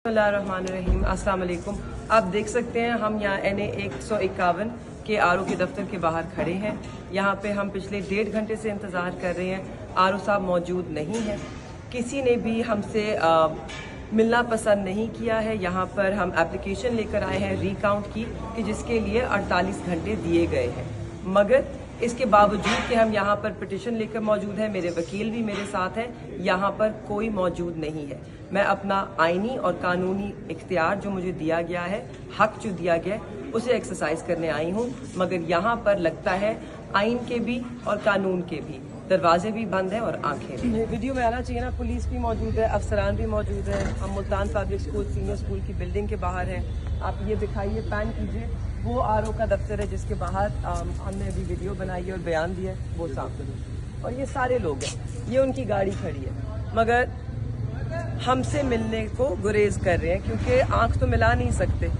बिस्मिल्लाहिर्रहमानिर्रहीम, अस्सलाम वालेकुम। आप देख सकते हैं हम यहाँ NA 151 के आरओ के दफ्तर के बाहर खड़े हैं। यहाँ पे हम पिछले 1.5 घंटे से इंतज़ार कर रहे हैं। आरओ साहब मौजूद नहीं है। किसी ने भी हमसे मिलना पसंद नहीं किया है। यहाँ पर हम एप्लीकेशन लेकर आए हैं रीकाउंट की कि जिसके लिए 48 घंटे दिए गए हैं, मगर इसके बावजूद कि हम यहाँ पर पिटिशन लेकर मौजूद हैं, मेरे वकील भी मेरे साथ हैं, यहाँ पर कोई मौजूद नहीं है। मैं अपना आईनी और कानूनी इख्तियार जो मुझे दिया गया है, हक जो दिया गया है, उसे एक्सरसाइज करने आई हूँ, मगर यहाँ पर लगता है आइन के भी और कानून के भी दरवाजे भी बंद हैं और आंखें भी। वीडियो में आना चाहिए ना। पुलिस भी मौजूद है, अफसरान भी मौजूद है। हम Multan public school senior school की बिल्डिंग के बाहर हैं। आप ये दिखाइए, पैन कीजिए, वो आरओ का दफ्तर है जिसके बाहर हमने अभी वीडियो बनाई है और बयान दिया है, वो सामने। और ये सारे लोग हैं, ये उनकी गाड़ी खड़ी है, मगर हमसे मिलने को गुरेज कर रहे हैं क्योंकि आंख तो मिला नहीं सकते।